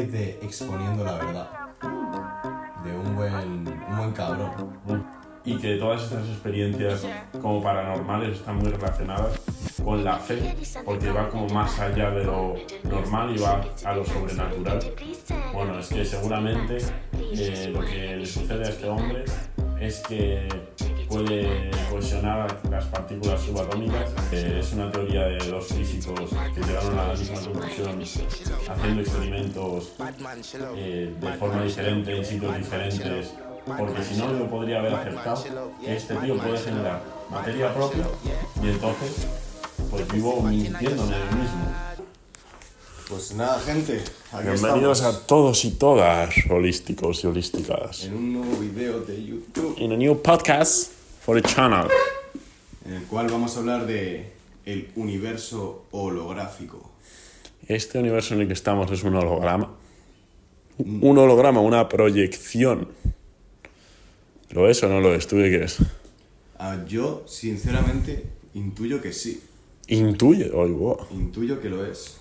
De exponiendo la verdad de un buen cabrón. Y que todas estas experiencias como paranormales están muy relacionadas con la fe, porque va como más allá de lo normal y va a lo sobrenatural. Bueno, es que seguramente lo que le sucede a este hombre es que puede cohesionar las partículas subatómicas. Es una teoría de dos físicos que llegaron a la misma conclusión haciendo experimentos de forma diferente, en sitios diferentes, porque si no yo podría haber aceptado que este tío puede generar materia propia y entonces pues vivo mintiéndome a mí mismo. Pues nada, gente, aquí Bienvenidos estamos a todos y todas, holísticos y holísticas, en un nuevo video de YouTube in a new podcast for the channel. en el cual vamos a hablar de el universo holográfico. Este universo en el que estamos es un holograma. Un holograma, una proyección. ¿Lo es o no lo es? ¿Tú qué crees? Yo, sinceramente, intuyo que sí. Intuye. Oh, wow. Intuyo que lo es.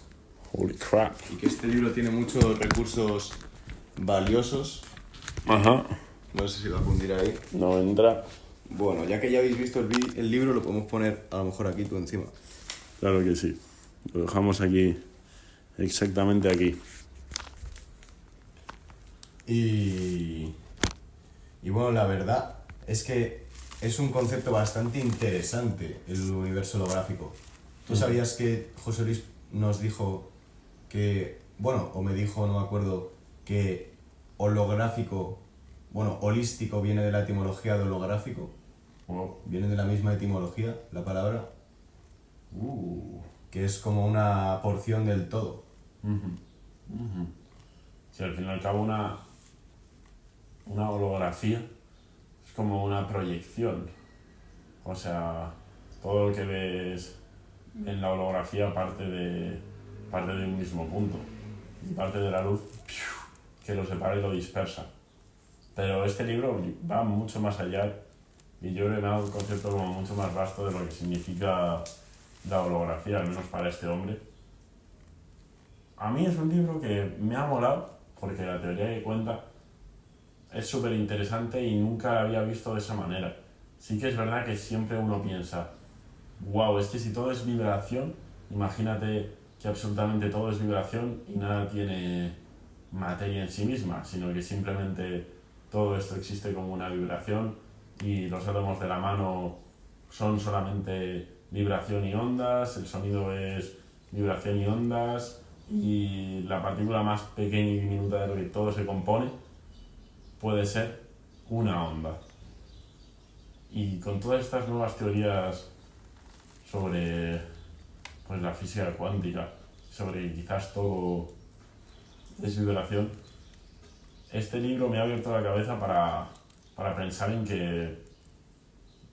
Holy crap. Y que este libro tiene muchos recursos valiosos. Ajá. No sé si va a fundir ahí. No vendrá. Bueno, ya que ya habéis visto el libro, lo podemos poner a lo mejor aquí tú encima. Claro que sí. Lo dejamos aquí. Exactamente aquí. Y bueno, la verdad es que es un concepto bastante interesante el universo holográfico. ¿Tú sabías que José Luis nos dijo que, bueno, o me dijo, no me acuerdo, que holográfico, bueno, holístico viene de la etimología de holográfico? Wow. Viene de la misma etimología, la palabra, que es como una porción del todo. Si al fin y al cabo una holografía es como una proyección. O sea, todo lo que ves en la holografía parte de un mismo punto. Y parte de la luz que lo separa y lo dispersa. Pero este libro va mucho más allá y yo creo que me ha dado un concepto como mucho más vasto de lo que significa la holografía, al menos para este hombre. A mí es un libro que me ha molado porque la teoría que cuenta es súper interesante y nunca la había visto de esa manera. Sí que es verdad que siempre uno piensa, wow, es que si todo es vibración, imagínate que absolutamente todo es vibración y nada tiene materia en sí misma, sino que simplemente todo esto existe como una vibración y los átomos de la mano son solamente vibración y ondas, el sonido es vibración y ondas y la partícula más pequeña y diminuta de lo que todo se compone puede ser una onda. Y con todas estas nuevas teorías sobre pues, la física cuántica, sobre que quizás todo es vibración, este libro me ha abierto la cabeza para pensar en que,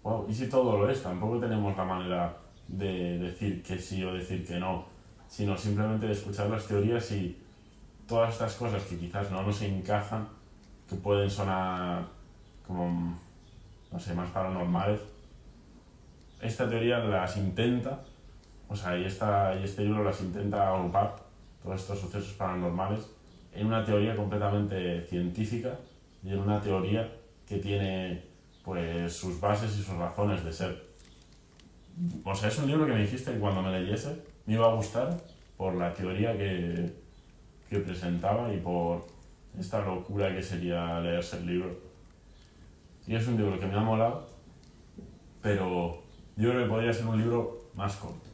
wow, ¿y si todo lo es? Tampoco tenemos la manera de decir que sí o decir que no, sino simplemente de escuchar las teorías y todas estas cosas que quizás no nos encajan, que pueden sonar como, no sé, más paranormales. Esta teoría las intenta, o sea, y este libro las intenta agrupar, todos estos sucesos paranormales, en una teoría completamente científica y en una teoría que tiene pues sus bases y sus razones de ser. O sea, es un libro que me dijiste que cuando me leyese me iba a gustar por la teoría que presentaba y por esta locura que sería leerse el libro. Y es un libro que me ha molado, pero yo creo que podría ser un libro más corto.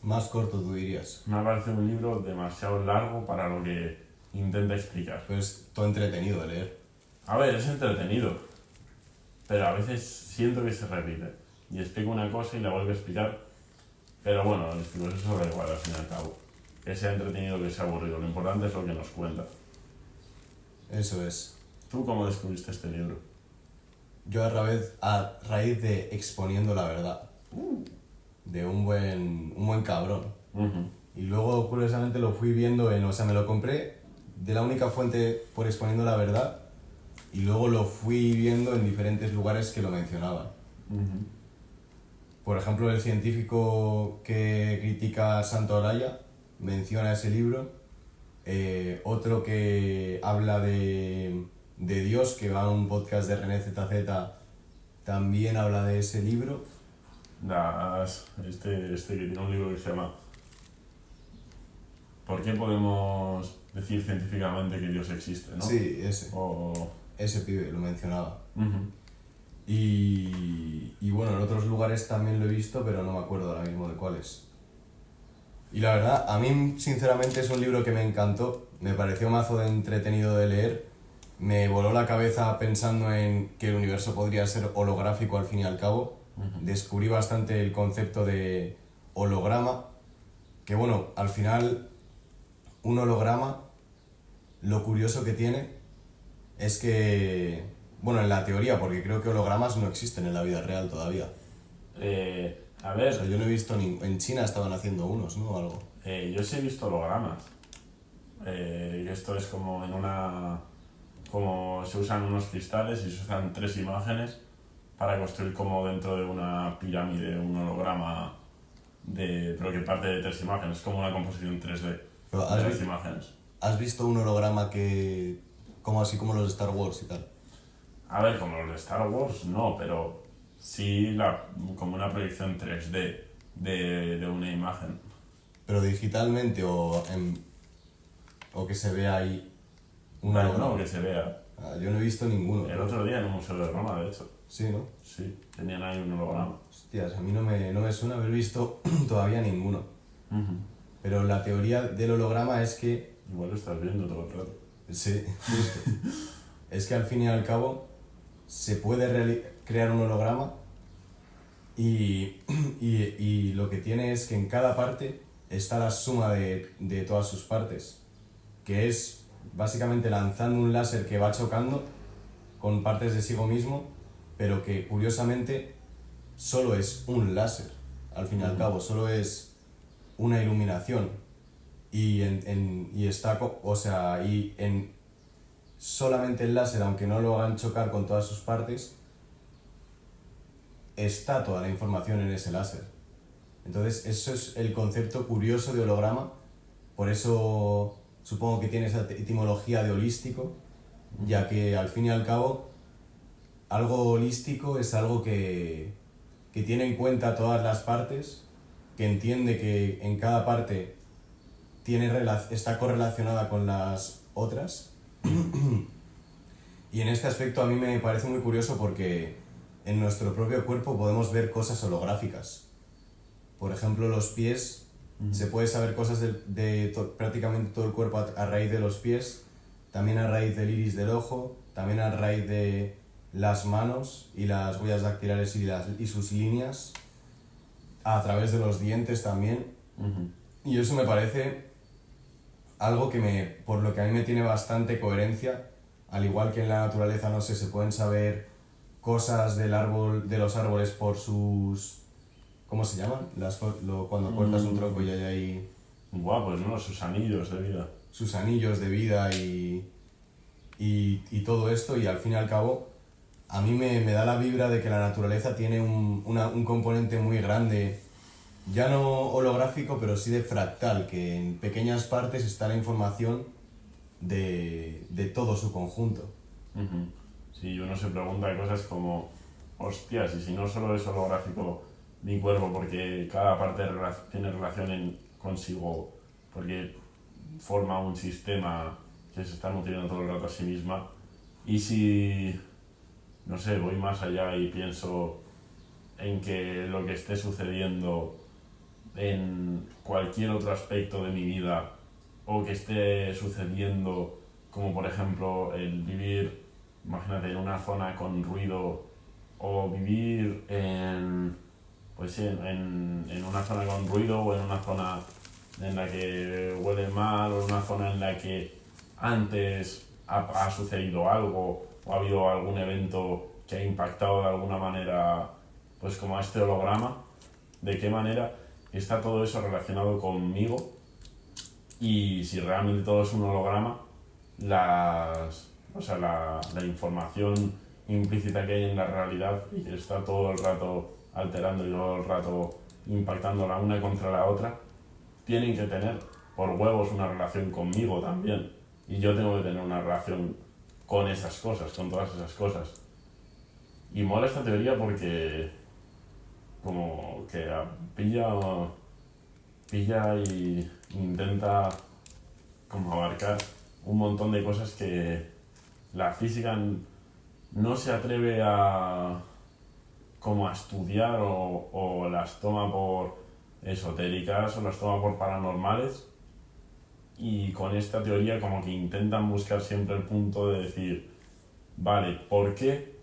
Más corto, tú dirías. Me ha parecido un libro demasiado largo para lo que intenta explicar. Pero es todo entretenido de leer. A ver, es entretenido, pero a veces siento que se repite. Y explico una cosa y la vuelvo a explicar, pero bueno, eso da igual al fin y al cabo. Que sea entretenido, que sea aburrido, lo importante es lo que nos cuenta. Eso es. ¿Tú cómo descubriste este libro? Yo a raíz de exponiendo la verdad de un buen cabrón. Y luego, curiosamente, lo fui viendo o sea, me lo compré de la única fuente por exponiendo la verdad y luego lo fui viendo en diferentes lugares que lo mencionaban. Por ejemplo, el científico que critica a Santolaya menciona ese libro Otro que habla de Dios, que va a un podcast de René ZZ, también habla de ese libro. Este que tiene un libro que se llama ¿Por qué podemos decir científicamente que Dios existe, no? Sí, ese. O... Ese pibe lo mencionaba. Ujú. Y bueno, en otros lugares también lo he visto, pero no me acuerdo ahora mismo de cuáles. Y la verdad, a mí sinceramente es un libro que me encantó, me pareció mazo de entretenido de leer, me voló la cabeza pensando en que el universo podría ser holográfico al fin y al cabo, descubrí bastante el concepto de holograma, que bueno, al final un holograma, lo curioso que tiene es que, bueno, en la teoría, porque creo que hologramas no existen en la vida real todavía. A O ver, sea, yo no he visto ni... En China estaban haciendo unos, ¿no? O algo. yo sí he visto hologramas. Que esto es como en una... Como se usan unos cristales y se usan 3 imágenes para construir como dentro de una pirámide un holograma pero que parte de 3 imágenes, como una composición 3D Pero de 3 imágenes. ¿has visto un holograma que... como así como los de Star Wars y tal? A ver, como los de Star Wars, no, pero sí como una proyección 3D de una imagen. Pero digitalmente o que se vea ahí un No, holograma. no, que se vea. Ah, yo no he visto ninguno. El otro día en un museo de Roma, de hecho. Sí, ¿no? Sí, tenían ahí un holograma. Hostias, a mí no me suena haber visto todavía ninguno. Ujú. Pero la teoría del holograma es que... Igual lo estás viendo todo el rato. Sí, justo. Es que al fin y al cabo se puede crear un holograma y lo que tiene es que en cada parte está la suma de todas sus partes, que es básicamente lanzando un láser que va chocando con partes de sí mismo, pero que curiosamente solo es un láser, al fin y al cabo, solo es una iluminación y está, o sea, y en solamente el láser, aunque no lo hagan chocar con todas sus partes, está toda la información en ese láser. Entonces, eso es el concepto curioso de holograma, por eso supongo que tiene esa etimología de holístico, ya que al fin y al cabo, algo holístico es algo que tiene en cuenta todas las partes, que entiende que en cada parte está correlacionada con las otras. Y en este aspecto a mí me parece muy curioso porque en nuestro propio cuerpo podemos ver cosas holográficas. Por ejemplo, los pies, se puede saber cosas de prácticamente todo el cuerpo a raíz de los pies, también a raíz del iris del ojo, también a raíz de las manos y las huellas dactilares y sus líneas, a través de los dientes también. Y eso me parece algo por lo que a mí me tiene bastante coherencia, al igual que en la naturaleza, no sé, se pueden saber cosas de los árboles por sus... ¿Cómo se llaman? Cuando cortas un tronco y hay ahí... Guapos, ¿no? Sus anillos de vida. Sus anillos de vida y todo esto, y al fin y al cabo a mí me da la vibra de que la naturaleza tiene un componente muy grande, ya no holográfico, pero sí de fractal, que en pequeñas partes está la información de todo su conjunto. Sí, uno se pregunta cosas como, hostias, y si no solo es holográfico mi cuerpo, porque cada parte tiene relación consigo, porque forma un sistema que se está nutriendo todo el rato a sí misma, y si, no sé, voy más allá y pienso en que lo que esté sucediendo en cualquier otro aspecto de mi vida, o que esté sucediendo, como por ejemplo el vivir, imagínate, en una zona con ruido, o vivir pues sí, en una zona con ruido, o en una zona en la que huele mal, o en una zona en la que antes ha sucedido algo, o ha habido algún evento que ha impactado de alguna manera, pues como a este holograma, de qué manera está todo eso relacionado conmigo, y si realmente todo es un holograma, o sea, la información implícita que hay en la realidad y que está todo el rato alterando y todo el rato impactando la una contra la otra, tienen que tener por huevos una relación conmigo también. Y yo tengo que tener una relación con esas cosas, con todas esas cosas. Y mola esta teoría porque como que pilla y intenta como abarcar un montón de cosas que la física no se atreve como a estudiar o las toma por esotéricas o las toma por paranormales, y con esta teoría como que intentan buscar siempre el punto de decir, vale, ¿por qué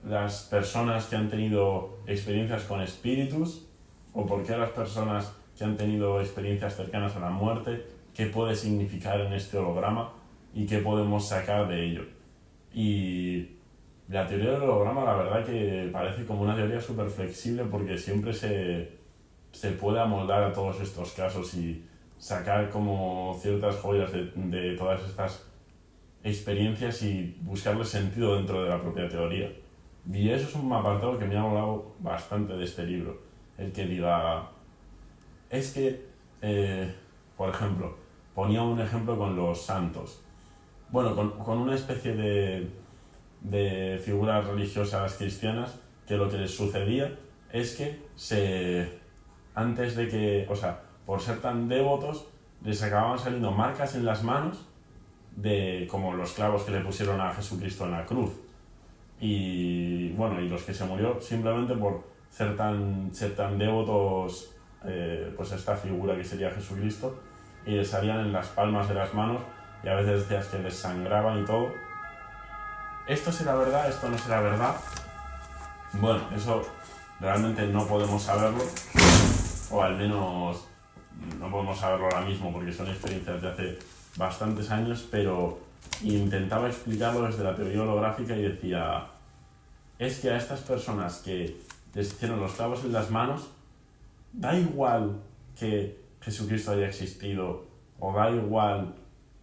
las personas que han tenido experiencias con espíritus, o por qué las personas que han tenido experiencias cercanas a la muerte, qué puede significar en este holograma y qué podemos sacar de ello? Y la teoría del holograma, la verdad que parece como una teoría súper flexible, porque siempre se puede amoldar a todos estos casos y sacar como ciertas joyas de todas estas experiencias y buscarle sentido dentro de la propia teoría. Y eso es un apartado que me ha molado bastante de este libro. El que diga, es que, por ejemplo, ponía un ejemplo con los santos. Bueno, con una especie de figuras religiosas cristianas, que lo que les sucedía es que antes de que, o sea, por ser tan devotos, les acababan saliendo marcas en las manos como los clavos que le pusieron a Jesucristo en la cruz. Y bueno, y los que se murió simplemente por ser tan devotos pues a esta figura que sería Jesucristo, y les salían en las palmas de las manos, y a veces decías que les sangraban y todo. ¿Esto será verdad? ¿Esto no será verdad? Bueno, eso realmente no podemos saberlo, o al menos no podemos saberlo ahora mismo porque son experiencias de hace bastantes años, pero intentaba explicarlo desde la teoría holográfica y decía, es que a estas personas que les hicieron los clavos en las manos, da igual que Jesucristo haya existido, o da igual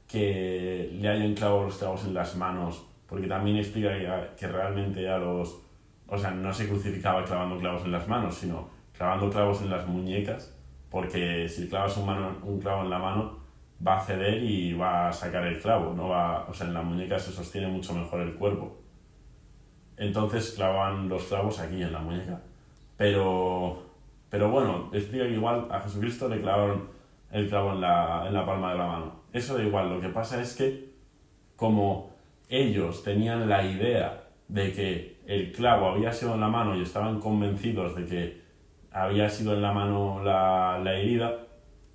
que le hayan clavado los clavos en las manos, porque también explica que realmente o sea, no se crucificaba clavando clavos en las manos, sino clavando clavos en las muñecas, porque si clavas un clavo en la mano, va a ceder y va a sacar el clavo, o sea, en la muñeca se sostiene mucho mejor el cuerpo. Entonces clavaban los clavos aquí en la muñeca. Pero bueno, explica que igual a Jesucristo le clavaron el clavo en la palma de la mano. Eso da igual, lo que pasa es que como ellos tenían la idea de que el clavo había sido en la mano y estaban convencidos de que había sido en la mano la herida,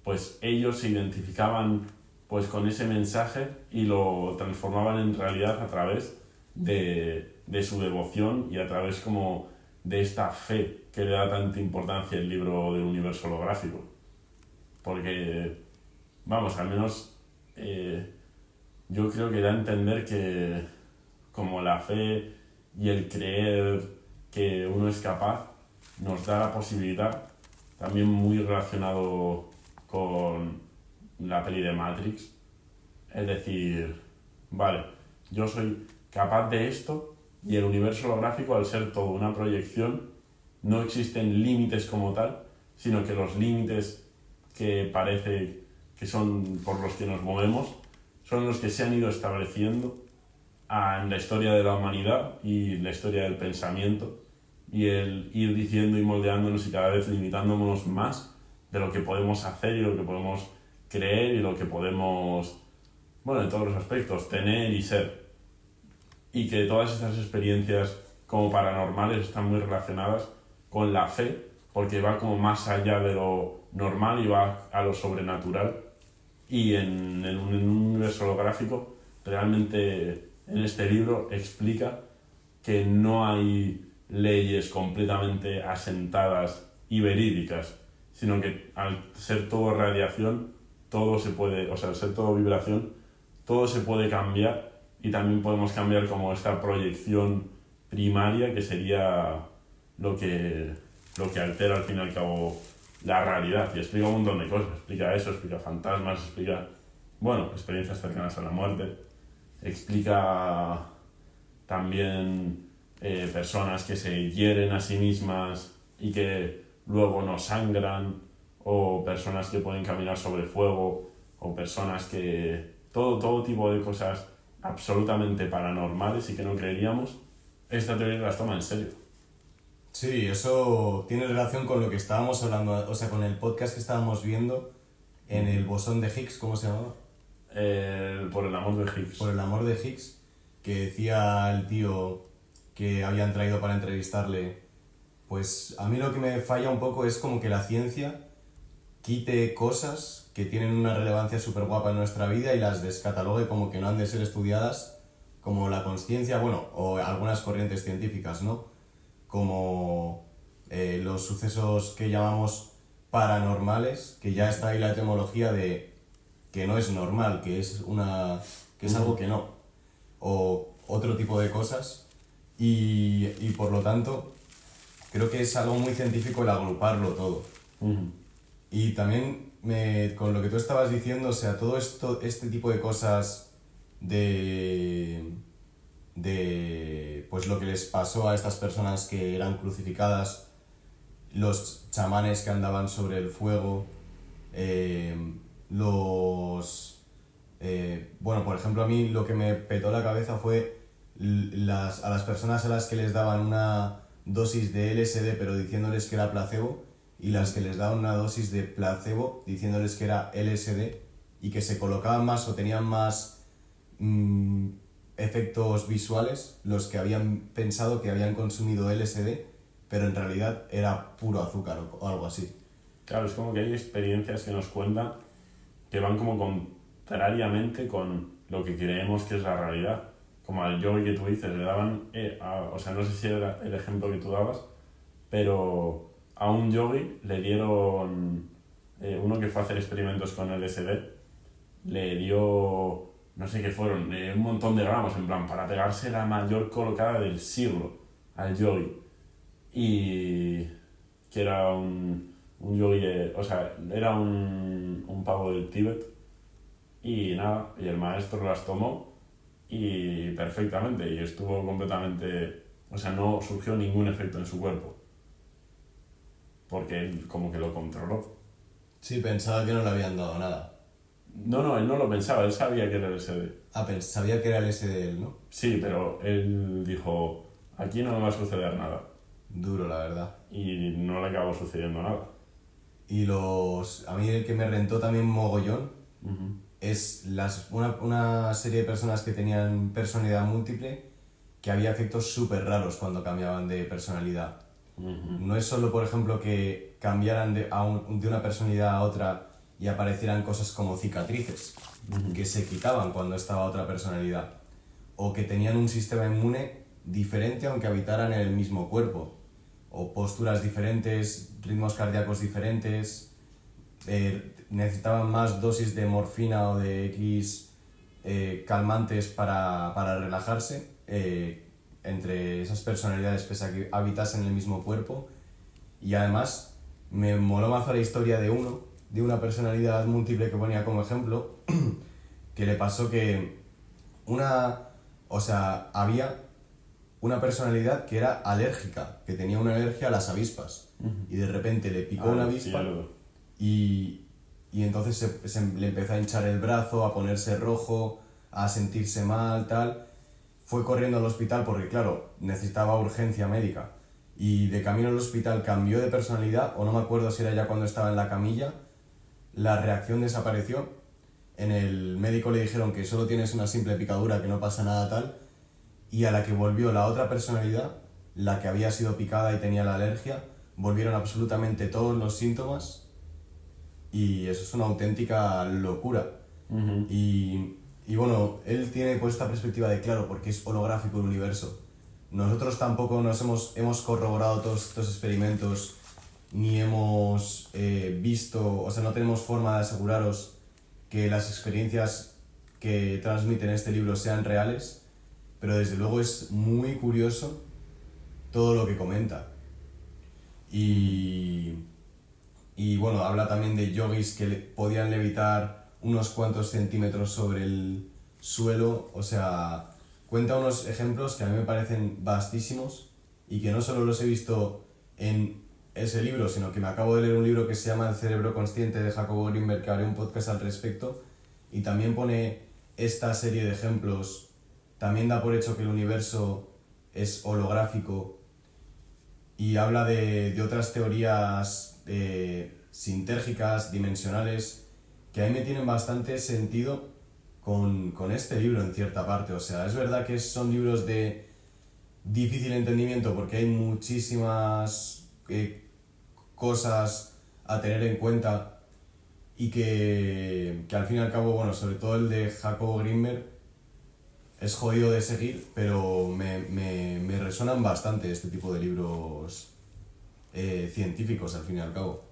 pues ellos se identificaban pues con ese mensaje y lo transformaban en realidad a través de su devoción y a través como de esta fe que le da tanta importancia el libro del universo holográfico. Porque, vamos, al menos yo creo que da a entender que como la fe y el creer que uno es capaz nos da la posibilidad, también muy relacionado con la peli de Matrix, es decir, vale, yo soy capaz de esto, y el universo holográfico, al ser todo una proyección, no existen límites como tal, sino que los límites que parece que son por los que nos movemos son los que se han ido estableciendo en la historia de la humanidad y la historia del pensamiento, y el ir diciendo y moldeándonos y cada vez limitándonos más de lo que podemos hacer y lo que podemos creer y lo que podemos, bueno, en todos los aspectos, tener y ser. Y que todas estas experiencias como paranormales están muy relacionadas con la fe, porque va como más allá de lo normal y va a lo sobrenatural. Y en un universo holográfico, realmente en este libro explica que no hay leyes completamente asentadas y verídicas, sino que al ser todo radiación, todo se puede, o sea, al ser todo vibración, todo se puede cambiar, y también podemos cambiar como esta proyección primaria, que sería lo que altera al fin y al cabo la realidad. Y explica un montón de cosas, explica eso, explica fantasmas, explica, bueno, experiencias cercanas a la muerte, explica también personas que se hieren a sí mismas y que luego no sangran, o personas que pueden caminar sobre fuego o personas que... Todo tipo de cosas absolutamente paranormales y que no creeríamos, esta teoría las toma en serio. Sí, eso tiene relación con lo que estábamos hablando, o sea, con el podcast que estábamos viendo en el bosón de Higgs, ¿cómo se llamaba? Por el amor de Higgs. Por el amor de Higgs, que decía el tío que habían traído para entrevistarle. Pues a mí lo que me falla un poco es como que la ciencia quite cosas que tienen una relevancia súper guapa en nuestra vida y las descatalogue como que no han de ser estudiadas, como la consciencia, bueno, o algunas corrientes científicas, ¿no? Como los sucesos que llamamos paranormales, que ya está ahí la etimología de que no es normal, que es algo que no, o otro tipo de cosas, y por lo tanto creo que es algo muy científico el agruparlo todo. Y también con lo que tú estabas diciendo, o sea, todo esto, este tipo de cosas de pues lo que les pasó a estas personas que eran crucificadas, los chamanes que andaban sobre el fuego, bueno, por ejemplo, a mí lo que me petó la cabeza fue a las personas a las que les daban una dosis de LSD pero diciéndoles que era placebo, y las que les daban una dosis de placebo diciéndoles que era LSD, y que se colocaban más o tenían más efectos visuales los que habían pensado que habían consumido LSD, pero en realidad era puro azúcar o algo así. Claro, es como que hay experiencias que nos cuentan que van como contrariamente con lo que creemos que es la realidad. Como al yogi que tú dices, le daban, o sea, no sé si era el ejemplo que tú dabas, pero a un yogi le dieron, uno que fue a hacer experimentos con LSD, le dio, no sé qué fueron, un montón de gramos, en plan, para pegarse la mayor colocada del siglo al yogi. Y que era un yogi, o sea, era un pavo del Tíbet, y nada, y el maestro las tomó y perfectamente, y estuvo completamente, o sea, no surgió ningún efecto en su cuerpo, porque él como que lo controló. Sí, pensaba que no le habían dado nada. No, él no lo pensaba, él sabía que era LSD. Sabía que era LSD él, ¿no? Sí, pero él dijo, aquí no me va a suceder nada. Duro, la verdad. Y no le acabó sucediendo nada. Y a mí el que me rentó también mogollón es una serie de personas que tenían personalidad múltiple, que había efectos súper raros cuando cambiaban de personalidad. No es solo, por ejemplo, que cambiaran de una personalidad a otra y aparecieran cosas como cicatrices, que se quitaban cuando estaba otra personalidad, o que tenían un sistema inmune diferente aunque habitaran en el mismo cuerpo, o posturas diferentes, ritmos cardíacos diferentes, necesitaban más dosis de morfina o de X calmantes para relajarse, entre esas personalidades, pese a que habitasen en el mismo cuerpo. Y además me moló mazo la historia de una personalidad múltiple que ponía como ejemplo, que le pasó que había una personalidad que era alérgica, que tenía una alergia a las avispas, y de repente le picó una avispa, y entonces le empezó a hinchar el brazo, a ponerse rojo, a sentirse mal, tal. Fue corriendo al hospital porque, claro, necesitaba urgencia médica, y de camino al hospital cambió de personalidad, o no me acuerdo si era ya cuando estaba en la camilla, la reacción desapareció, en el médico le dijeron que solo tienes una simple picadura, que no pasa nada, tal, y a la que volvió la otra personalidad, la que había sido picada y tenía la alergia, volvieron absolutamente todos los síntomas, y eso es una auténtica locura. Y bueno, él tiene pues esta perspectiva de, claro, porque es holográfico el universo. Nosotros tampoco hemos corroborado todos estos experimentos, ni hemos visto, o sea, no tenemos forma de aseguraros que las experiencias que transmiten este libro sean reales, pero desde luego es muy curioso todo lo que comenta. Y bueno, habla también de yogis que podían levitar unos cuantos centímetros sobre el suelo, o sea, cuenta unos ejemplos que a mí me parecen vastísimos y que no solo los he visto en ese libro, sino que me acabo de leer un libro que se llama El cerebro consciente de Jacobo Greenberg, que haré un podcast al respecto, y también pone esta serie de ejemplos, también da por hecho que el universo es holográfico y habla de otras teorías sintérgicas, dimensionales, que a mí me tienen bastante sentido con este libro en cierta parte. O sea, es verdad que son libros de difícil entendimiento porque hay muchísimas cosas a tener en cuenta y que al fin y al cabo, bueno, sobre todo el de Jacobo Grinberg es jodido de seguir, pero me resonan bastante este tipo de libros científicos al fin y al cabo.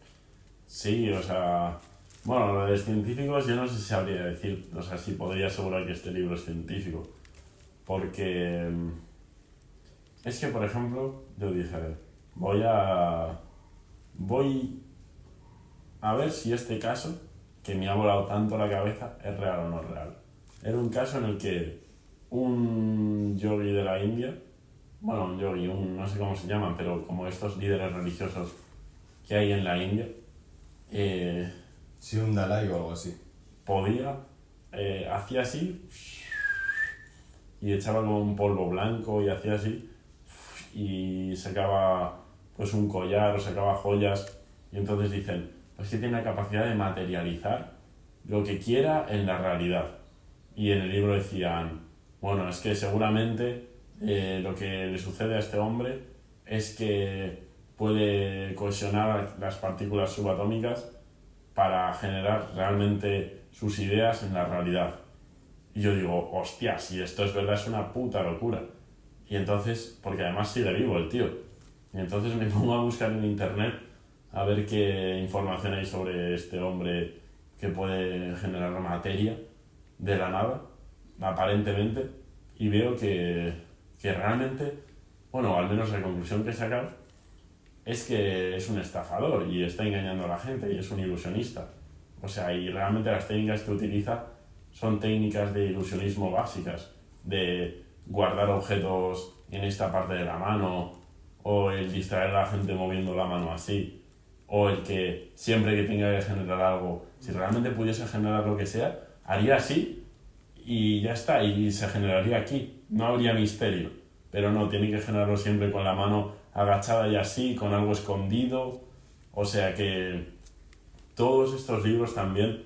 Sí, o sea, bueno, lo de los científicos yo no sé si sabría decir, o sea, si podría asegurar que este libro es científico, porque es que, por ejemplo, yo dije, a ver, voy a ver si este caso, que me ha volado tanto la cabeza, es real o no es real. Era un caso en el que un yogi de la India, bueno, un yogi, no sé cómo se llaman, pero como estos líderes religiosos que hay en la India, Sí, un Dalai o algo así. hacía así y echaba como un polvo blanco y hacía así y sacaba pues un collar o sacaba joyas y entonces dicen, pues que tiene la capacidad de materializar lo que quiera en la realidad. Y en el libro decían, bueno, es que seguramente lo que le sucede a este hombre es que puede cohesionar las partículas subatómicas para generar realmente sus ideas en la realidad. Y yo digo, hostia, si esto es verdad es una puta locura. Y entonces, porque además sigue vivo el tío. Y entonces me pongo a buscar en internet a ver qué información hay sobre este hombre que puede generar materia de la nada, aparentemente, y veo que realmente, bueno, al menos la conclusión que he sacado es que es un estafador y está engañando a la gente y es un ilusionista. O sea, y realmente las técnicas que utiliza son técnicas de ilusionismo básicas, de guardar objetos en esta parte de la mano, o el distraer a la gente moviendo la mano así, o el que siempre que tenga que generar algo, si realmente pudiese generar lo que sea, haría así y ya está, y se generaría aquí, no habría misterio. Pero no, tiene que generarlo siempre con la mano agachada y así, con algo escondido. O sea que todos estos libros también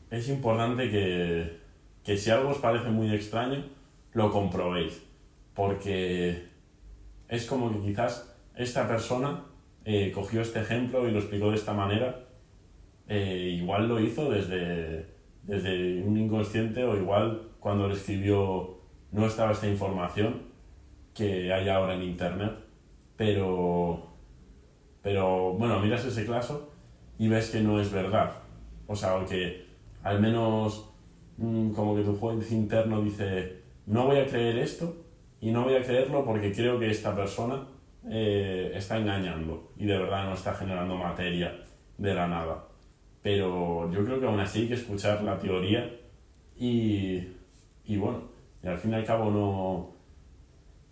es importante que si algo os parece muy extraño, lo comprobéis. Porque es como que quizás esta persona cogió este ejemplo y lo explicó de esta manera. Igual lo hizo desde un inconsciente, o igual cuando lo escribió no estaba esta información que hay ahora en internet, pero bueno, miras ese caso y ves que no es verdad. O sea, o que al menos como que tu juez interno dice, no voy a creer esto y no voy a creerlo porque creo que esta persona está engañando y de verdad no está generando materia de la nada. Pero yo creo que aún así hay que escuchar la teoría y bueno, y al fin y al cabo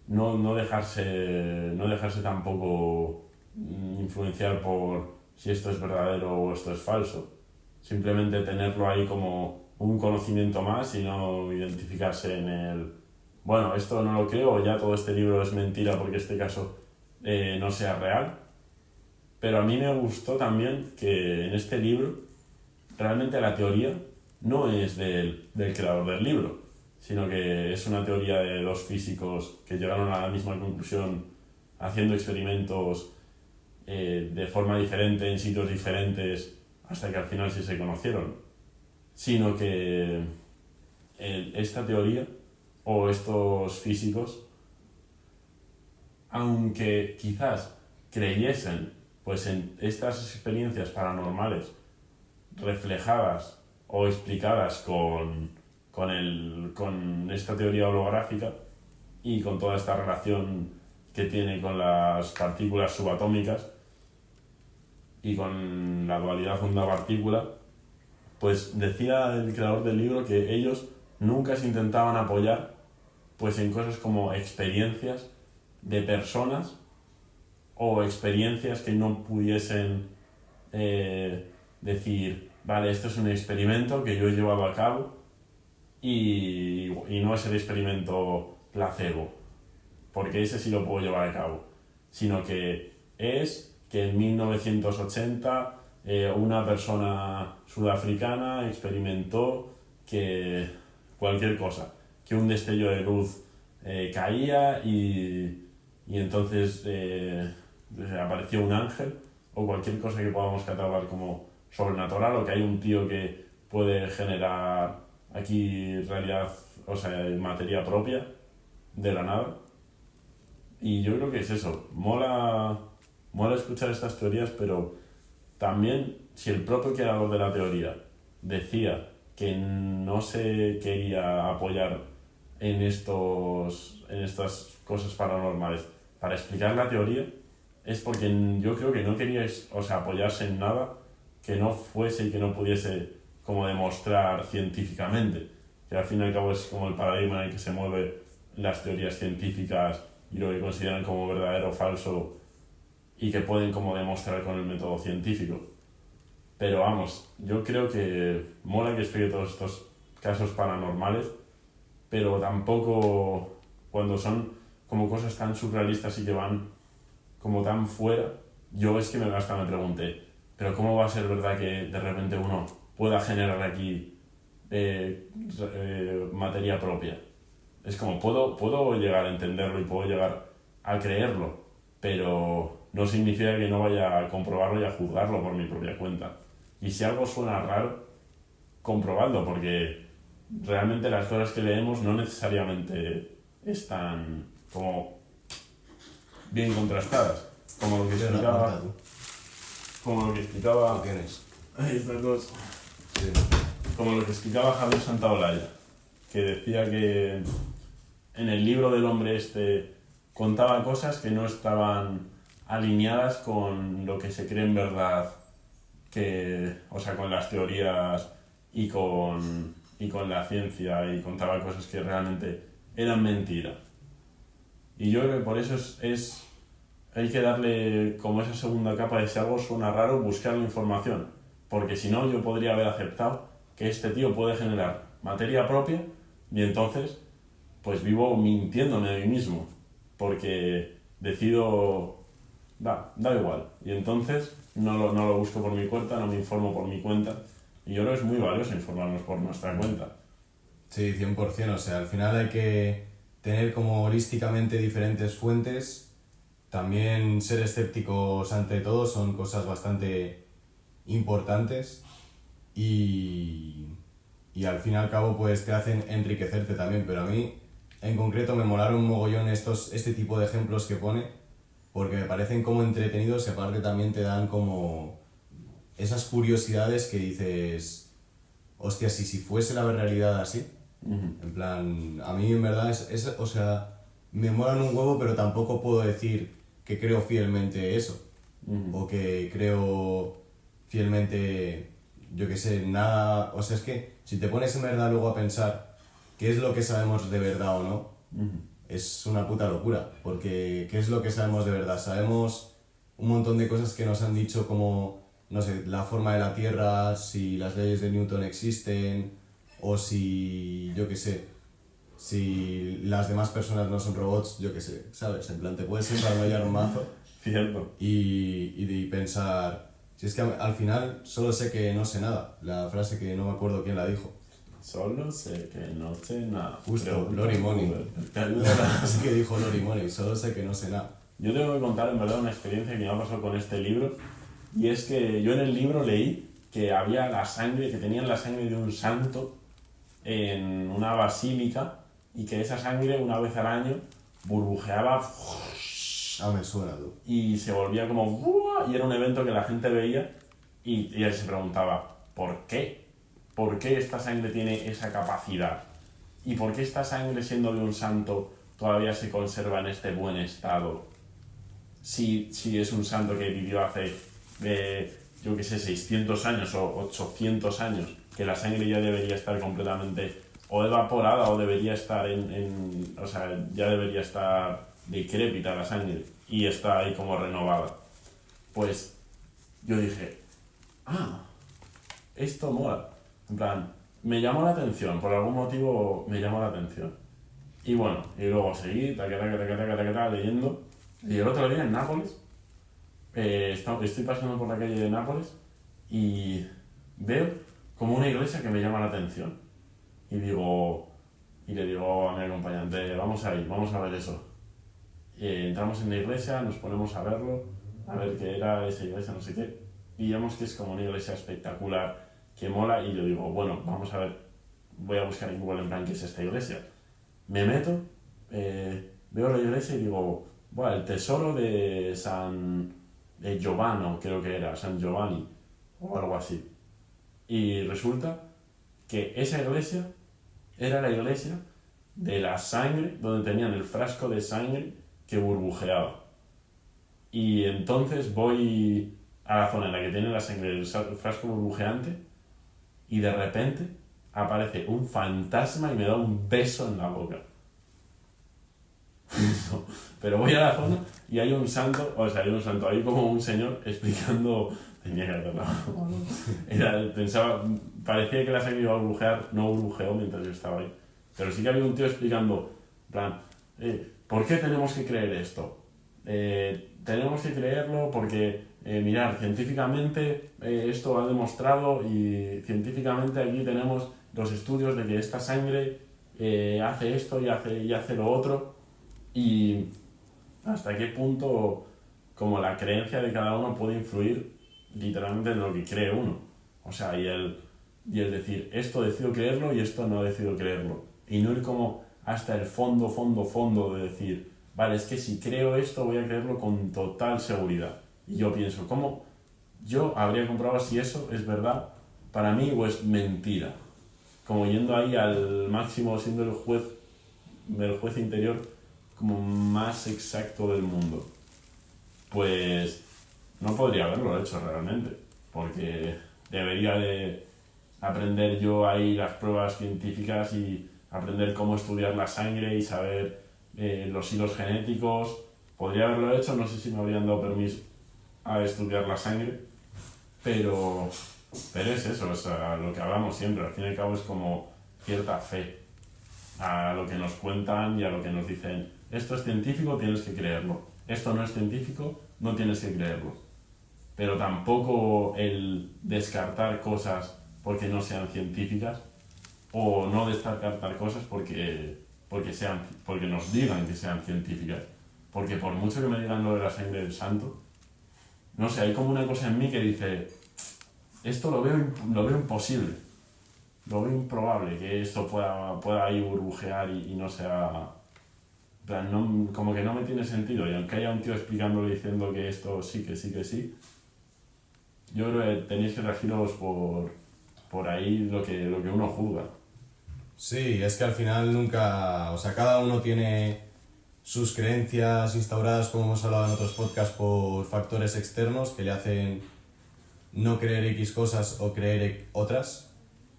no dejarse tampoco influenciar por si esto es verdadero o esto es falso. Simplemente tenerlo ahí como un conocimiento más y no identificarse en el, bueno, esto no lo creo, ya todo este libro es mentira porque este caso no sea real. Pero a mí me gustó también que en este libro realmente la teoría no es del creador del libro, sino que es una teoría de dos físicos que llegaron a la misma conclusión haciendo experimentos de forma diferente, en sitios diferentes, hasta que al final sí se conocieron. Sino que esta teoría o estos físicos, aunque quizás creyesen pues en estas experiencias paranormales reflejadas o explicadas con esta teoría holográfica y con toda esta relación que tiene con las partículas subatómicas y con la dualidad onda-partícula, pues decía el creador del libro que ellos nunca se intentaban apoyar pues en cosas como experiencias de personas o experiencias que no pudiesen decir, vale, esto es un experimento que yo he llevado a cabo y no es el experimento placebo, porque ese sí lo puedo llevar a cabo, sino que es que en 1980 una persona sudafricana experimentó que cualquier cosa, que un destello de luz caía y entonces apareció un ángel o cualquier cosa que podamos catalogar como sobrenatural, o que hay un tío que puede generar aquí realidad, o sea, materia propia de la nada. Y yo creo que es eso, mola escuchar estas teorías, pero también si el propio creador de la teoría decía que no se quería apoyar en estas cosas paranormales para explicar la teoría, es porque yo creo que no quería, o sea, apoyarse en nada que no fuese y que no pudiese como demostrar científicamente, que al fin y al cabo es como el paradigma en el que se mueven las teorías científicas y lo que consideran como verdadero o falso y que pueden como demostrar con el método científico. Pero vamos, yo creo que mola que explique todos estos casos paranormales, pero tampoco cuando son como cosas tan surrealistas y que van como tan fuera, yo es que hasta me pregunté, pero ¿cómo va a ser verdad que de repente uno pueda generar aquí materia propia? Es como, puedo llegar a entenderlo y puedo llegar a creerlo, pero no significa que no vaya a comprobarlo y a juzgarlo por mi propia cuenta. Y si algo suena raro, comprobadlo, porque realmente las cosas que leemos no necesariamente están como bien contrastadas, como lo que explicaba ¿Tienes? ahí están dos. Sí. Como lo que explicaba Javier Santaolalla, que decía que en el libro del hombre este contaba cosas que no estaban alineadas con lo que se cree en verdad, o sea, con las teorías y con la ciencia, y contaba cosas que realmente eran mentira. Y yo creo que por eso hay que darle como esa segunda capa de si algo suena raro, buscar la información, porque si no yo podría haber aceptado que este tío puede generar materia propia y entonces pues vivo mintiéndome a mí mismo, porque decido, da igual, y entonces no lo busco por mi cuenta, no me informo por mi cuenta, y yo creo que es muy valioso informarnos por nuestra cuenta. Sí, 100%, o sea, al final hay que tener como holísticamente diferentes fuentes, también ser escépticos ante todo son cosas bastante importantes y al fin y al cabo pues te hacen enriquecerte también, pero a mí en concreto me molaron un mogollón este tipo de ejemplos que pone, porque me parecen como entretenidos y aparte también te dan como esas curiosidades que dices, hostia, si fuese la realidad así, en plan, a mí en verdad o sea, me molan un huevo, pero tampoco puedo decir que creo fielmente eso, o que creo fielmente, yo qué sé, nada, o sea, es que si te pones en verdad luego a pensar qué es lo que sabemos de verdad o no, es una puta locura, porque ¿qué es lo que sabemos de verdad? Sabemos un montón de cosas que nos han dicho como, no sé, la forma de la Tierra, si las leyes de Newton existen, o si, yo qué sé, si las demás personas no son robots, yo qué sé, ¿sabes? En plan, te puedes enrollar un mazo Cierto. y pensar, si es que al final solo sé que no sé nada, la frase que no me acuerdo quién la dijo. Solo sé que no sé nada. Justo, Lori Money. Así que dijo Lori Money, solo sé que no sé nada. Yo tengo que contar en verdad una experiencia que me ha pasado con este libro, y es que yo en el libro leí que había que tenían la sangre de un santo en una basílica, y que esa sangre una vez al año burbujeaba Me suena tú. y se volvía como ¡buah! Y era un evento que la gente veía y él se preguntaba ¿por qué? ¿Por qué esta sangre tiene esa capacidad? ¿Y por qué esta sangre, siendo de un santo, todavía se conserva en este buen estado? Si es un santo que vivió hace, yo qué sé, 600 años o 800 años, que la sangre ya debería estar completamente o evaporada o debería estar o sea, ya debería estar decrépita la sangre y está ahí como renovada. Pues yo dije, esto mola. En plan, me llamó la atención, por algún motivo me llamó la atención. Y bueno, y luego seguí, leyendo. Y el otro día en Nápoles, estoy pasando por la calle de Nápoles y veo como una iglesia que me llama la atención. Y le digo a mi acompañante, vamos a ir, vamos a ver eso. Y entramos en la iglesia, nos ponemos a verlo, a ver qué era esa iglesia, no sé qué. Y vemos que es como una iglesia espectacular, que mola, y yo digo, bueno, vamos a ver, voy a buscar en Google en plan qué es esta iglesia. Me meto, veo la iglesia y digo, bueno, el tesoro de San Giovanni, creo que era, San Giovanni, o algo así. Y resulta que esa iglesia era la iglesia de la sangre, donde tenían el frasco de sangre que burbujeaba. Y entonces voy a la zona en la que tiene la sangre el frasco burbujeante y de repente aparece un fantasma y me da un beso en la boca. Pero voy a la zona y hay un santo, hay como un señor explicando, tenía que haberlo. Parecía que la sangre iba a burbujear, no burbujeó mientras yo estaba ahí. Pero sí que había un tío explicando, en plan, ¿por qué tenemos que creer esto? Tenemos que creerlo porque, mirad, científicamente esto ha demostrado y científicamente aquí tenemos los estudios de que esta sangre hace esto y hace lo otro. Y hasta qué punto como la creencia de cada uno puede influir literalmente en lo que cree uno. O sea, y el decir, esto decido creerlo y esto no decido creerlo. Y no ir como hasta el fondo de decir, vale, es que si creo esto voy a creerlo con total seguridad. Y yo pienso, ¿cómo yo habría comprobado si eso es verdad para mí o es mentira? Como yendo ahí al máximo, siendo el juez interior como más exacto del mundo. Pues no podría haberlo hecho realmente, porque debería de aprender yo ahí las pruebas científicas y aprender cómo estudiar la sangre y saber los hilos genéticos. Podría haberlo hecho, no sé si me habrían dado permiso a estudiar la sangre, pero es eso, o sea, lo que hablamos siempre, al fin y al cabo es como cierta fe a lo que nos cuentan y a lo que nos dicen, esto es científico, tienes que creerlo, esto no es científico, no tienes que creerlo. Pero tampoco el descartar cosas porque no sean científicas o no descartar cosas porque nos digan que sean científicas. Porque por mucho que me digan lo de la sangre del santo, no sé, hay como una cosa en mí que dice, esto lo veo imposible, lo veo improbable que esto pueda ahí burbujear y no sea... como que no me tiene sentido, y aunque haya un tío explicándolo y diciendo que esto sí, que sí, yo creo que tenéis que regiros por ahí lo que uno juzga. Sí, es que al final nunca... O sea, cada uno tiene sus creencias instauradas, como hemos hablado en otros podcasts, por factores externos que le hacen no creer X cosas o creer otras.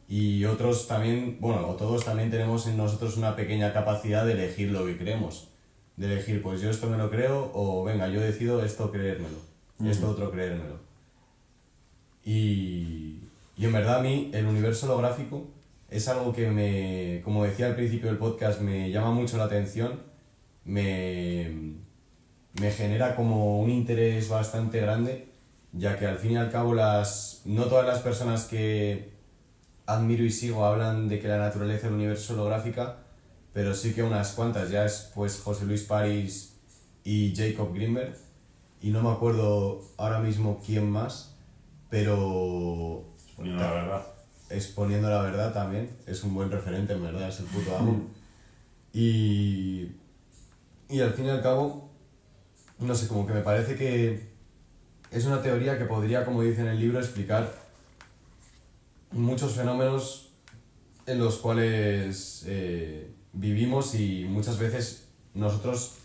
Y otros también, bueno, o todos también tenemos en nosotros una pequeña capacidad de elegir lo que creemos. De elegir, pues yo esto me lo creo, o venga, yo decido esto creérmelo, esto otro creérmelo. Y en verdad a mí el universo holográfico es algo que como decía al principio del podcast, me llama mucho la atención, me genera como un interés bastante grande, ya que al fin y al cabo no todas las personas que admiro y sigo hablan de que la naturaleza del universo holográfica, pero sí que unas cuantas, ya es pues José Luis París y Jacob Greenberg, y no me acuerdo ahora mismo quién más, pero... Exponiendo la verdad también, es un buen referente en verdad, es el puto amo. Y al fin y al cabo, no sé, como que me parece que es una teoría que podría, como dice en el libro, explicar muchos fenómenos en los cuales vivimos, y muchas veces nosotros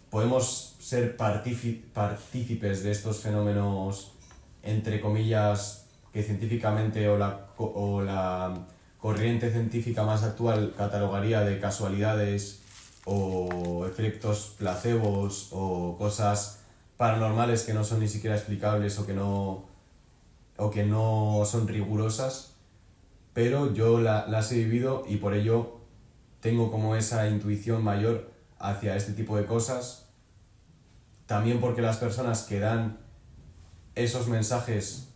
podemos ser partícipes de estos fenómenos, entre comillas, que científicamente o la corriente científica más actual catalogaría de casualidades o efectos placebos o cosas paranormales que no son ni siquiera explicables o que no o que no son rigurosas, pero yo las he vivido y por ello tengo como esa intuición mayor hacia este tipo de cosas. También porque las personas que dan esos mensajes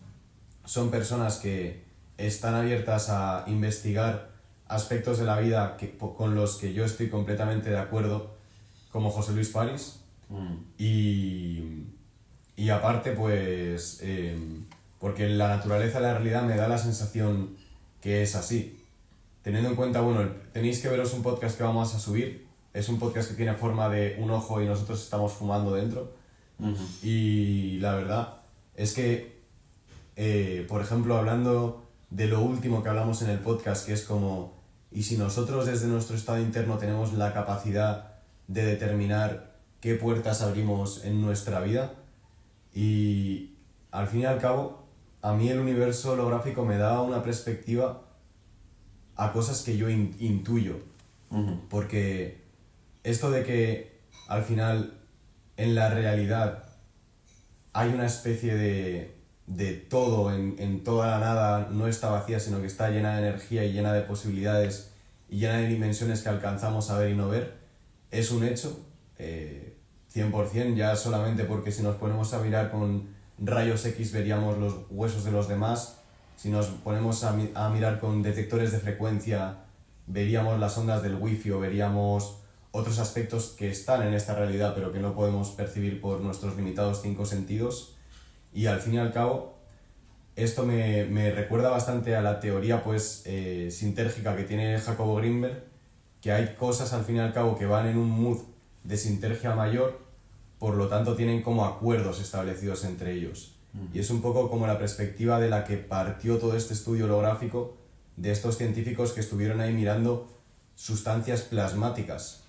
son personas que están abiertas a investigar aspectos de la vida con los que yo estoy completamente de acuerdo, como José Luis París. Y aparte, pues, porque la naturaleza de la realidad me da la sensación que es así. Teniendo en cuenta, bueno, tenéis que veros un podcast que vamos a subir. Es un podcast que tiene forma de un ojo y nosotros estamos fumando dentro. Y la verdad es que, por ejemplo, hablando de lo último que hablamos en el podcast, que es como, y si nosotros desde nuestro estado interno tenemos la capacidad de determinar qué puertas abrimos en nuestra vida, y al fin y al cabo, a mí el universo holográfico me da una perspectiva a cosas que yo intuyo. Porque esto de que al final en la realidad hay una especie de todo en toda la nada, no está vacía, sino que está llena de energía y llena de posibilidades y llena de dimensiones que alcanzamos a ver y no ver, es un hecho, 100%, ya solamente porque si nos ponemos a mirar con rayos X veríamos los huesos de los demás, si nos ponemos a mirar con detectores de frecuencia veríamos las ondas del wifi o veríamos otros aspectos que están en esta realidad pero que no podemos percibir por nuestros limitados 5 sentidos. Y al fin y al cabo esto me recuerda bastante a la teoría pues sintérgica que tiene Jacobo Grinberg, que hay cosas al fin y al cabo que van en un mood de sintergia mayor, por lo tanto tienen como acuerdos establecidos entre ellos. Y es un poco como la perspectiva de la que partió todo este estudio holográfico de estos científicos que estuvieron ahí mirando sustancias plasmáticas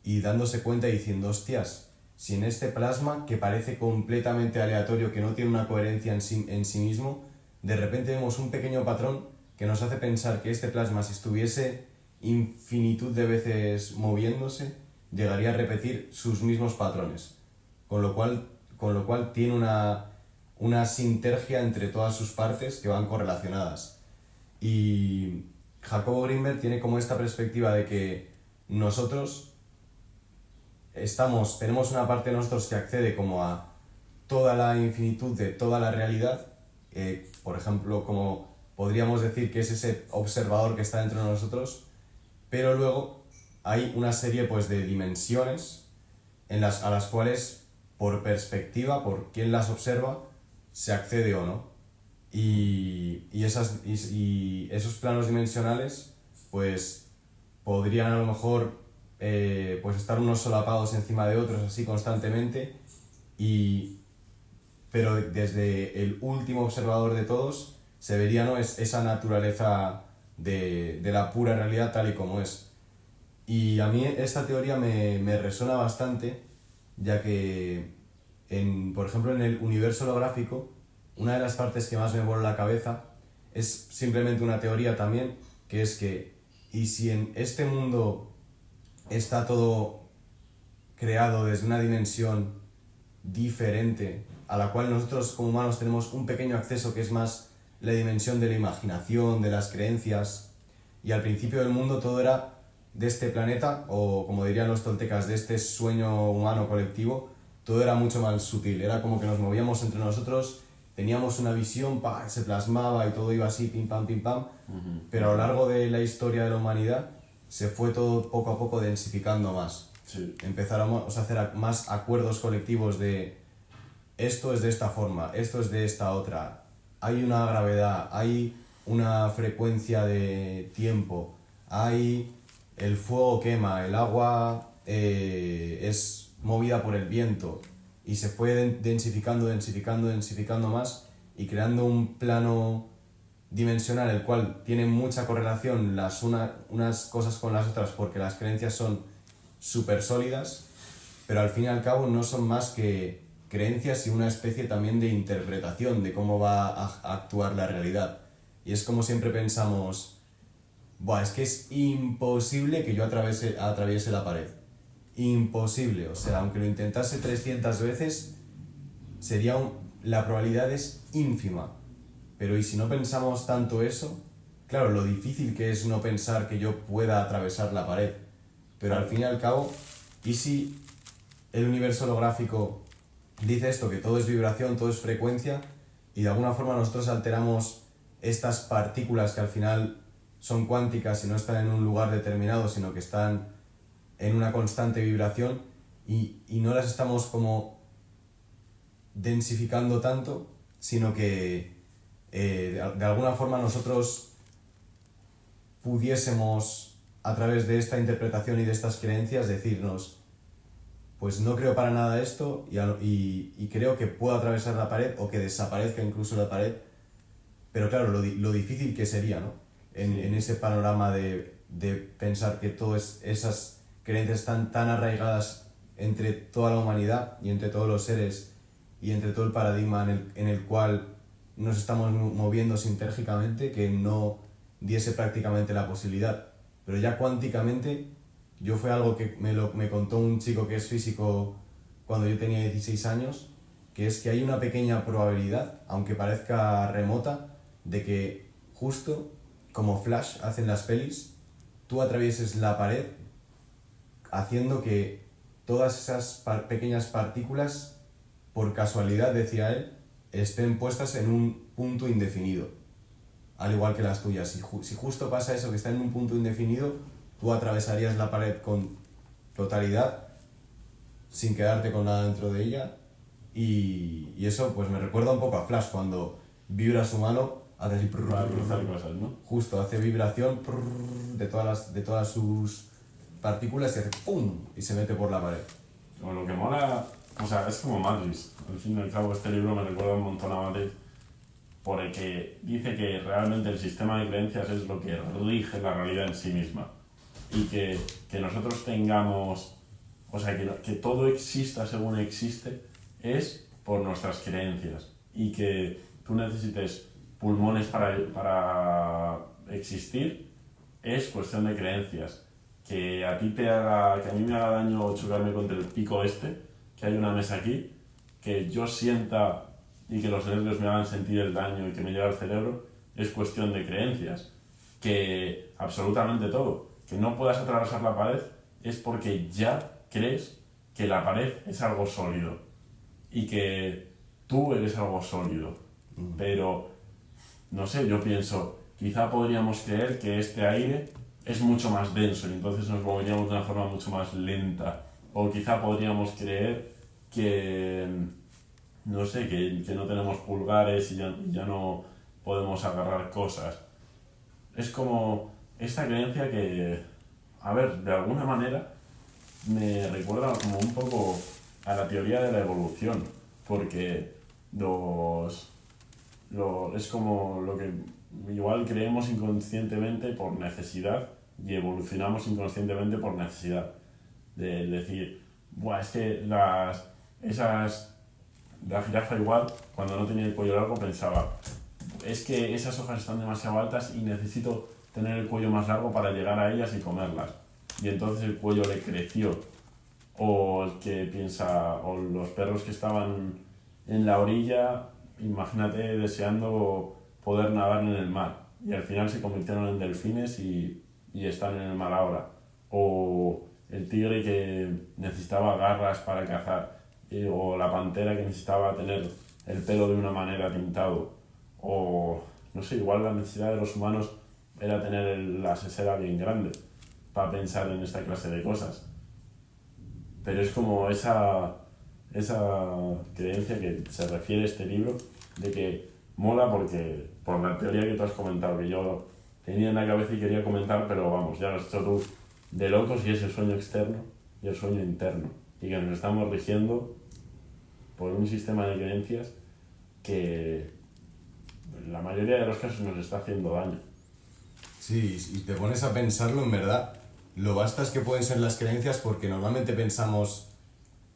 y dándose cuenta y diciendo, hostias, si en este plasma que parece completamente aleatorio, que no tiene una coherencia en sí mismo, de repente vemos un pequeño patrón que nos hace pensar que este plasma, si estuviese infinitud de veces moviéndose, llegaría a repetir sus mismos patrones, con lo cual tiene una sintergia entre todas sus partes que van correlacionadas. Y Jacobo Grinberg tiene como esta perspectiva de que nosotros tenemos una parte de nosotros que accede como a toda la infinitud de toda la realidad, por ejemplo, como podríamos decir que es ese observador que está dentro de nosotros, pero luego hay una serie pues de dimensiones a las cuales, por perspectiva, por quien las observa, se accede o no. Y esos planos dimensionales pues podrían a lo mejor pues estar unos solapados encima de otros así constantemente, pero desde el último observador de todos se vería, ¿no?, esa naturaleza de la pura realidad tal y como es. Y a mí esta teoría me resuena bastante, ya que por ejemplo en el universo holográfico, una de las partes que más me vuela la cabeza es simplemente una teoría también, que es que, y si en este mundo está todo creado desde una dimensión diferente, a la cual nosotros como humanos tenemos un pequeño acceso, que es más la dimensión de la imaginación, de las creencias, y al principio del mundo todo era de este planeta, o como dirían los toltecas, de este sueño humano colectivo, todo era mucho más sutil, era como que nos movíamos entre nosotros, teníamos una visión, se plasmaba y todo iba así, pim pam, pero a lo largo de la historia de la humanidad se fue todo poco a poco densificando más. Sí. Empezamos a hacer más acuerdos colectivos de esto es de esta forma, esto es de esta otra, hay una gravedad, hay una frecuencia de tiempo, el fuego quema, el agua es movida por el viento, y se fue densificando más y creando un plano dimensional el cual tiene mucha correlación unas cosas con las otras, porque las creencias son súper sólidas, pero al fin y al cabo no son más que creencias y una especie también de interpretación de cómo va a actuar la realidad. Y es como siempre pensamos, es que es imposible que yo atraviese la pared. Imposible, o sea, aunque lo intentase 300 veces, la probabilidad es ínfima. pero ¿y si no pensamos tanto eso? Claro, lo difícil que es no pensar que yo pueda atravesar la pared. Pero al fin y al cabo, ¿y si el universo holográfico dice esto, que todo es vibración, todo es frecuencia, y de alguna forma nosotros alteramos estas partículas que al final son cuánticas y no están en un lugar determinado, sino que están en una constante vibración y no las estamos como densificando tanto, sino que de alguna forma nosotros pudiésemos, a través de esta interpretación y de estas creencias, decirnos, pues no creo para nada esto y creo que puedo atravesar la pared o que desaparezca incluso la pared, pero claro, lo difícil que sería, ¿no? En ese panorama de pensar que todas esas creencias están tan arraigadas entre toda la humanidad y entre todos los seres y entre todo el paradigma en el cual nos estamos moviendo sintérgicamente, que no diese prácticamente la posibilidad. Pero ya cuánticamente, yo fue algo que me contó un chico que es físico cuando yo tenía 16 años, que es que hay una pequeña probabilidad, aunque parezca remota, de que justo como Flash hacen las pelis, tú atravieses la pared haciendo que todas esas pequeñas partículas, por casualidad, decía él, estén puestas en un punto indefinido, al igual que las tuyas. Si justo pasa eso, que está en un punto indefinido, tú atravesarías la pared con totalidad, sin quedarte con nada dentro de ella, y eso pues me recuerda un poco a Flash, cuando vibra su mano, hace así, Para cruzar cosas, ¿no? justo hace vibración de todas sus partículas y hace ¡pum! Y se mete por la pared. O lo que mola, o sea, es como Matrix. Al fin y al cabo, este libro me recuerda un montón a Matrix, porque dice que realmente el sistema de creencias es lo que rige la realidad en sí misma. Y que nosotros tengamos, o sea, que todo exista según existe, es por nuestras creencias. Y que tú necesites pulmones para existir, es cuestión de creencias. Que a mí me haga daño chocarme contra el pico que hay una mesa aquí, que yo sienta y que los nervios me hagan sentir el daño y que me llegue al cerebro, es cuestión de creencias. Que absolutamente todo, que no puedas atravesar la pared, es porque ya crees que la pared es algo sólido y que tú eres algo sólido. Pero, no sé, yo pienso, quizá podríamos creer que este aire es mucho más denso y entonces nos moveríamos de una forma mucho más lenta. O quizá podríamos creer que, no sé, que no tenemos pulgares y ya no podemos agarrar cosas. Es como esta creencia que, a ver, de alguna manera me recuerda como un poco a la teoría de la evolución, porque es como lo que igual creemos inconscientemente por necesidad y evolucionamos inconscientemente por necesidad. De decir, buah, es que la jirafa igual, cuando no tenía el cuello largo, pensaba, es que esas hojas están demasiado altas y necesito tener el cuello más largo para llegar a ellas y comerlas. Y entonces el cuello le creció. O el que piensa, o los perros que estaban en la orilla, imagínate deseando poder nadar en el mar. Y al final se convirtieron en delfines y están en el mar ahora. O el tigre que necesitaba garras para cazar. O la pantera que necesitaba tener el pelo de una manera tintado. O, no sé, igual la necesidad de los humanos era tener la sesera bien grande para pensar en esta clase de cosas. Pero es como esa creencia que se refiere a este libro, de que mola porque, por la teoría que tú has comentado, que yo tenía en la cabeza y quería comentar, pero vamos, ya lo has hecho tú, de locos, y es el sueño externo y el sueño interno. Y que nos estamos rigiendo por un sistema de creencias que en la mayoría de los casos nos está haciendo daño. Sí, y te pones a pensarlo, en verdad, lo vastas que pueden ser las creencias, porque normalmente pensamos,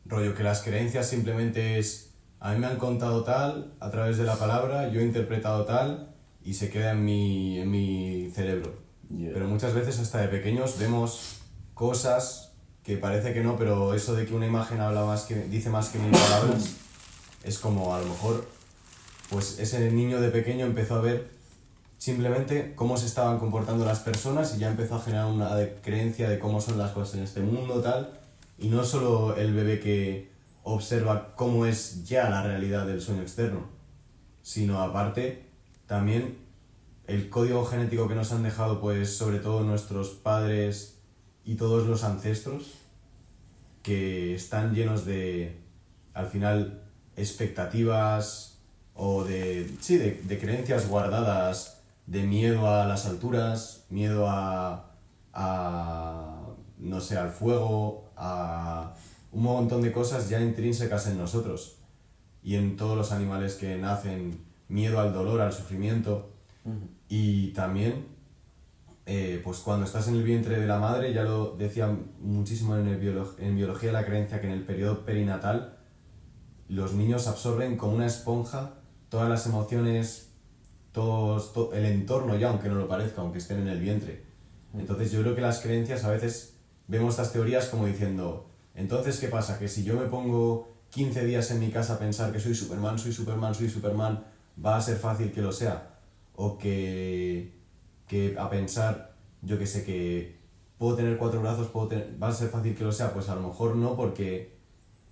rollo, que las creencias simplemente es, a mí me han contado tal, a través de la palabra, yo he interpretado tal, y se queda en mi cerebro. Yeah. Pero muchas veces hasta de pequeños vemos cosas que parece que no, pero eso de que una imagen dice más que mil palabras, es como a lo mejor pues ese niño de pequeño empezó a ver simplemente cómo se estaban comportando las personas y ya empezó a generar una creencia de cómo son las cosas en este mundo, tal. Y no solo el bebé que observa cómo es ya la realidad del sueño externo, sino aparte también el código genético que nos han dejado, pues sobre todo nuestros padres y todos los ancestros, que están llenos de, al final, expectativas o de creencias guardadas, de miedo a las alturas, miedo no sé, al fuego, a un montón de cosas ya intrínsecas en nosotros y en todos los animales que nacen, miedo al dolor, al sufrimiento. Y también, pues cuando estás en el vientre de la madre, ya lo decía muchísimo en biología la creencia que en el periodo perinatal los niños absorben como una esponja todas las emociones, el entorno ya, aunque no lo parezca, aunque estén en el vientre. Entonces yo creo que las creencias a veces vemos estas teorías como diciendo, entonces ¿qué pasa? Que si yo me pongo 15 días en mi casa a pensar que soy Superman, soy Superman, soy Superman, va a ser fácil que lo sea. O que a pensar, yo que sé, que puedo tener 4 brazos, va a ser fácil que lo sea. Pues a lo mejor no, porque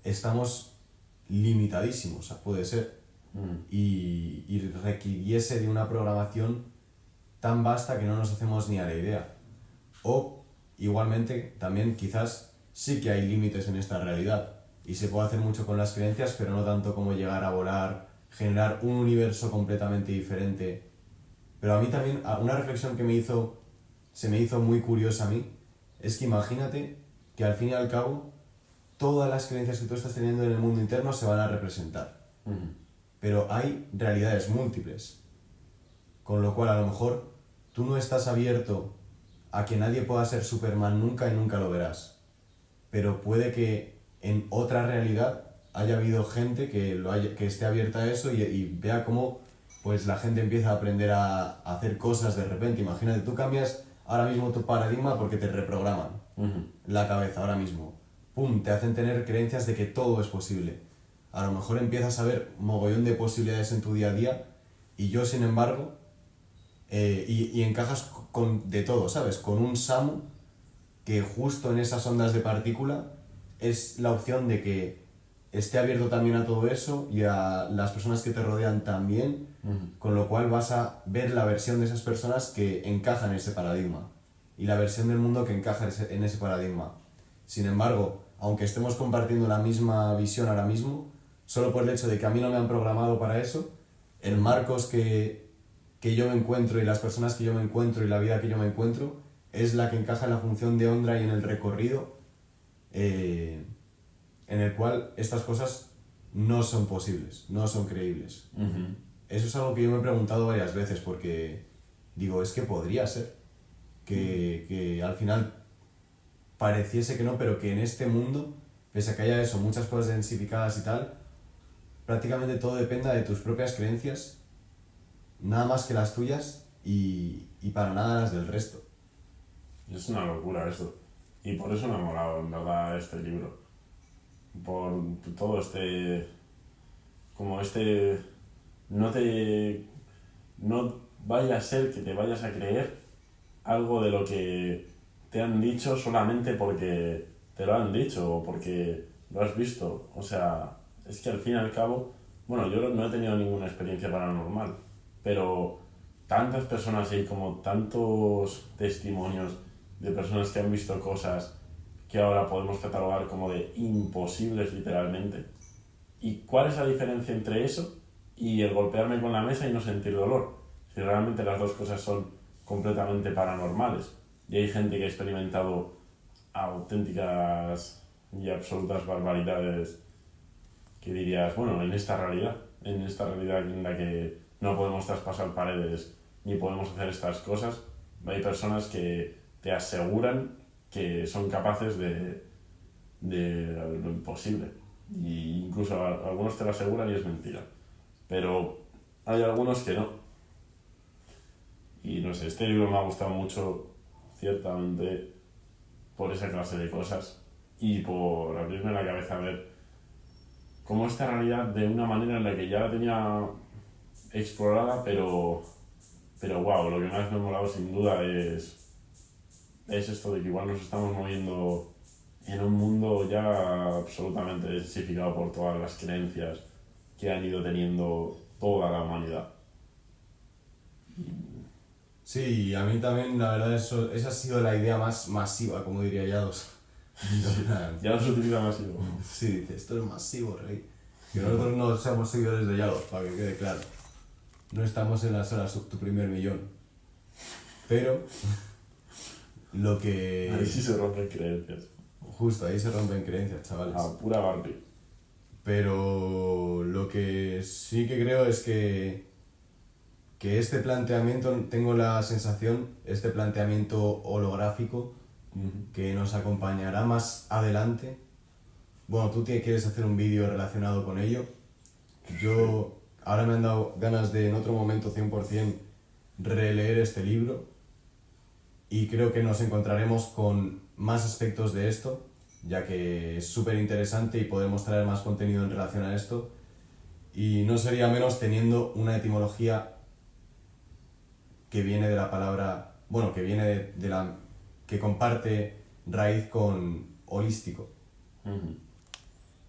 estamos limitadísimos, puede ser. Y requiriese de una programación tan vasta que no nos hacemos ni a la idea. O, igualmente, también quizás sí que hay límites en esta realidad y se puede hacer mucho con las creencias, pero no tanto como llegar a volar, generar un universo completamente diferente. Pero a mí también, una reflexión que se me hizo muy curiosa a mí, es que imagínate que al fin y al cabo todas las creencias que tú estás teniendo en el mundo interno se van a representar. Pero hay realidades múltiples. Con lo cual, a lo mejor, tú no estás abierto a que nadie pueda ser Superman nunca y nunca lo verás. Pero puede que en otra realidad haya habido gente que esté abierta a eso y vea cómo pues la gente empieza a aprender a hacer cosas de repente. Imagínate, tú cambias ahora mismo tu paradigma porque te reprograman la cabeza ahora mismo. Pum, te hacen tener creencias de que todo es posible. A lo mejor empiezas a ver mogollón de posibilidades en tu día a día y yo, sin embargo, y encajas con de todo, ¿sabes? Con un SAMU que justo en esas ondas de partícula es la opción de que esté abierto también a todo eso y a las personas que te rodean también, con lo cual vas a ver la versión de esas personas que encajan en ese paradigma y la versión del mundo que encaja en ese paradigma. Sin embargo, aunque estemos compartiendo la misma visión ahora mismo, solo por el hecho de que a mí no me han programado para eso, el Marcos que yo me encuentro y las personas que yo me encuentro y la vida que yo me encuentro es la que encaja en la función de Ondra y en el recorrido en el cual estas cosas no son posibles, no son creíbles. Eso es algo que yo me he preguntado varias veces porque digo, es que podría ser que al final pareciese que no, pero que en este mundo, pese a que haya eso, muchas cosas densificadas y tal, prácticamente todo dependa de tus propias creencias, nada más que las tuyas y para nada las del resto. Es una locura esto. Y por eso me ha molado, en verdad, este libro. Por todo como no vaya a ser que te vayas a creer algo de lo que te han dicho solamente porque te lo han dicho o porque lo has visto. O sea, es que al fin y al cabo, bueno, yo no he tenido ninguna experiencia paranormal, pero tantas personas y como tantos testimonios de personas que han visto cosas que ahora podemos catalogar como de imposibles literalmente. ¿Y cuál es la diferencia entre eso y el golpearme con la mesa y no sentir dolor? Si realmente las dos cosas son completamente paranormales. Y hay gente que ha experimentado auténticas y absolutas barbaridades que dirías, bueno, en esta realidad en la que no podemos traspasar paredes ni podemos hacer estas cosas, hay personas que te aseguran que son capaces de lo imposible. Y incluso algunos te lo aseguran y es mentira. Pero hay algunos que no. Y no sé, este libro me ha gustado mucho, ciertamente, por esa clase de cosas y por abrirme la cabeza a ver cómo esta realidad, de una manera en la que ya la tenía explorada, pero wow, lo que más me ha molado sin duda es esto de que igual nos estamos moviendo en un mundo ya absolutamente densificado por todas las creencias que han ido teniendo toda la humanidad. Sí, a mí también, la verdad, esa ha sido la idea más masiva, como diría Yados. Ya no se utiliza masivo. Sí, dice, esto es masivo, rey. Que nosotros no somos seguidores de Yados, para que quede claro. No estamos en las horas tu primer millón. Pero, lo que... Ahí sí se rompen creencias. Justo, ahí se rompen creencias, chavales. A pura Barbie. Pero lo que sí que creo es que este planteamiento, tengo la sensación, este planteamiento holográfico, que nos acompañará más adelante. Bueno, tú quieres hacer un vídeo relacionado con ello. Yo ahora me han dado ganas de en otro momento 100% releer este libro y creo que nos encontraremos con más aspectos de esto, ya que es súper interesante y podemos traer más contenido en relación a esto. Y no sería menos teniendo una etimología que viene de la palabra, bueno, que viene de la que comparte raíz con holístico.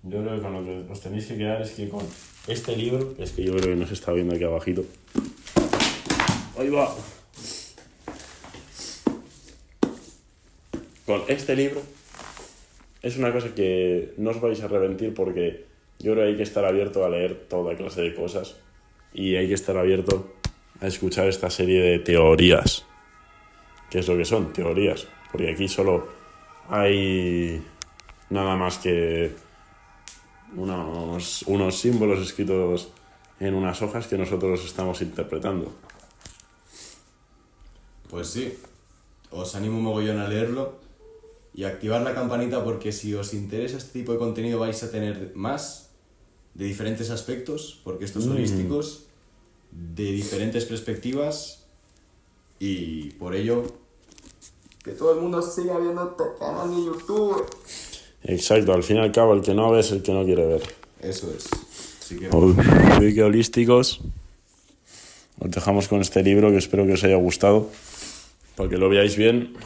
Yo creo que con lo que os tenéis que quedar es que con este libro, es que yo creo que nos está viendo aquí abajito. ¡Ahí va! Con este libro es una cosa que no os vais a arrepentir, porque yo creo que hay que estar abierto a leer toda clase de cosas y hay que estar abierto a escuchar esta serie de teorías. ¿Qué es lo que son? Teorías. Porque aquí solo hay nada más que unos símbolos escritos en unas hojas que nosotros estamos interpretando. Pues sí, os animo un mogollón a leerlo y activar la campanita, porque si os interesa este tipo de contenido vais a tener más de diferentes aspectos, porque estos holísticos, de diferentes perspectivas, y por ello que todo el mundo siga viendo este canal de YouTube. Exacto, al fin y al cabo el que no ve es el que no quiere ver. Eso es. Así que... Uy, qué holísticos. Os dejamos con este libro que espero que os haya gustado, para que lo veáis bien.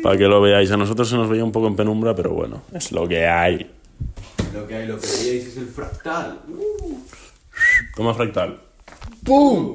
Para que lo veáis. A nosotros se nos veía un poco en penumbra, pero bueno, es lo que hay. Lo que veíais es el fractal. Toma fractal. ¡Pum!